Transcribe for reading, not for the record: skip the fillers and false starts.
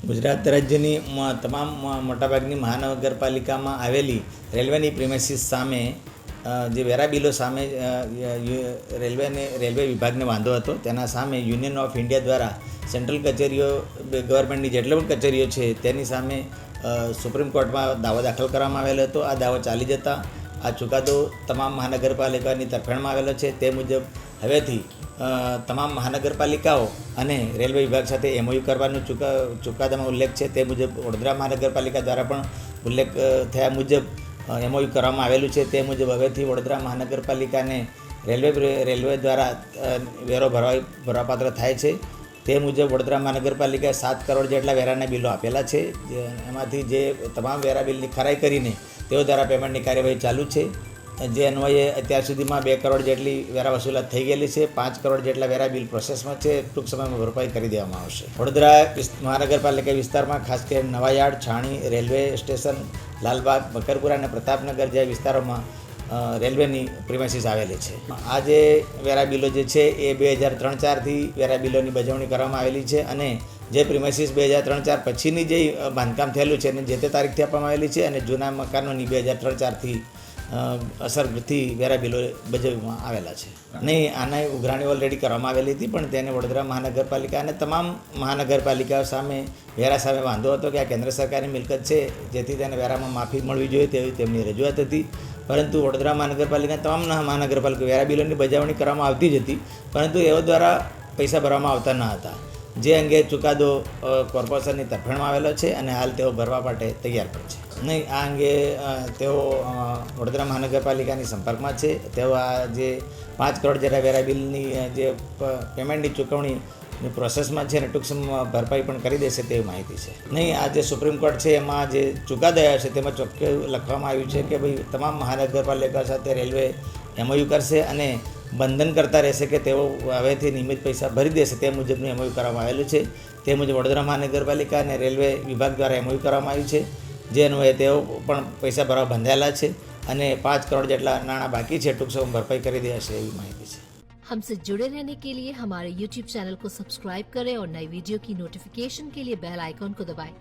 ગુજરાત રાજ્યની તમામ મોટાભાગની મહાનગરપાલિકામાં આવેલી રેલવેની પ્રિમાઇસીસ સામે જે વેરા બિલો સામે રેલવે વિભાગને વાંધો હતો, તેના સામે યુનિયન ઓફ ઇન્ડિયા દ્વારા સેન્ટ્રલ કચેરીઓ, ગવર્મેન્ટની જેટલી પણ કચેરીઓ છે તેની સામે સુપ્રીમ કોર્ટમાં દાવો દાખલ કરવામાં આવેલો હતો. આ દાવો ચાલી જતા આ ચુકાદો તમામ મહાનગરપાલિકાની તરફેણમાં આવેલો છે. તે મુજબ હવેથી તમામ મહાનગરપાલિકાઓ અને રેલવે વિભાગ સાથે MOU કરવાનું ચુકાદામાં ઉલ્લેખ છે. તે મુજબ વડોદરા મહાનગરપાલિકા દ્વારા પણ ઉલ્લેખ થયા મુજબ MOU કરવામાં આવેલું છે. તે મુજબ હવેથી વડોદરા મહાનગરપાલિકાને રેલવે દ્વારા વેરો ભરવાપાત્ર થાય છે. તે મુજબ વડોદરા મહાનગરપાલિકાએ 7 કરોડ જેટલા વેરાના બિલો આપેલા છે. એમાંથી જે તમામ વેરા બિલની ખરાઈ કરીને તેઓ દ્વારા પેમેન્ટની કાર્યવાહી ચાલુ છે. જે અન્વયે અત્યાર સુધીમાં 2 કરોડ જેટલી વેરા વસૂલાત થઈ ગયેલી છે. 5 કરોડ જેટલા વેરા બિલ પ્રોસેસમાં છે. ટૂંક સમયમાં ભરપાઈ કરી દેવામાં આવશે. વડોદરા મહાનગરપાલિકા વિસ્તારમાં ખાસ કરીને નવાયાર્ડ, છાણી, રેલવે સ્ટેશન, લાલબાગ, મકરપુરા અને પ્રતાપનગર જેવા વિસ્તારોમાં રેલવેની પ્રિમાઇસીસ આવેલી છે. આ જે વેરા બિલો જે છે એ 2003-04થી વેરા બિલોની બજવણી કરવામાં આવેલી છે અને જે પ્રિમાઇસીસ 2003-04 પછીની જે બાંધકામ થયેલું છે અને જે તે તારીખથી આપવામાં આવેલી છે અને જૂના મકાનોની 2003-04થી અસરથી વેરા બિલો બજવવામાં આવેલા છે. નહીં, આને ઉઘરાણી ઓલરેડી કરવામાં આવેલી હતી, પણ તેને વડોદરા મહાનગરપાલિકા અને તમામ મહાનગરપાલિકાઓ સામે વેરા સામે વાંધો હતો કે આ કેન્દ્ર સરકારની મિલકત છે, જેથી તેને વેરામાં માફી મળવી જોઈએ તેવી તેમની રજૂઆત હતી. પરંતુ વડોદરા મહાનગરપાલિકા તમામ મહાનગરપાલિકા વેરા બિલોની બજાવણી કરવામાં આવતી જ હતી, પરંતુ એઓ દ્વારા પૈસા ભરવામાં આવતા ન હતા. જે અંગે ચુકાદો કોર્પોરેશનની તરફેણમાં આવેલો છે અને હાલ તેઓ ભરવા માટે તૈયાર પણ છે. નહીં, આ અંગે તેઓ વડોદરા મહાનગરપાલિકાની સંપર્કમાં છે. તેઓ આ જે 5 કરોડ જેટલા વેરા બિલની જે પેમેન્ટની ચૂકવણીની પ્રોસેસમાં છે અને ટૂંક સમયમાં ભરપાઈ પણ કરી દેશે તેવી માહિતી છે. નહીં, આ જે સુપ્રીમ કોર્ટ છે એમાં જે ચુકાદો આવ્યો છે તેમાં ચોખ્ખું લખવામાં આવ્યું છે કે ભાઈ તમામ મહાનગરપાલિકા સાથે રેલવે MOU કરશે અને બંધન કરતા રહેશે કે તેઓ હવેથી નિયમિત પૈસા ભરી દેશે. તે મુજબનું MOU કરવામાં આવેલું છે. તે મુજબ વડોદરા મહાનગરપાલિકા અને રેલવે વિભાગ દ્વારા MOU કરવામાં આવ્યું છે. જે અન્વયે તેઓ પણ પૈસા ભરવા બંધાયેલા છે અને 5 કરોડ જેટલા નાણાં બાકી છે. ટૂંક સમયમાં ભરપાઈ કરી દેશે એવી માહિતી છે. हमसे जुड़े रहने के लिए हमारे YouTube चैनल को सब्सक्राइब करें और नई वीडियो की नोटिफिकेशन के लिए बेल आइकॉन को दबाएं।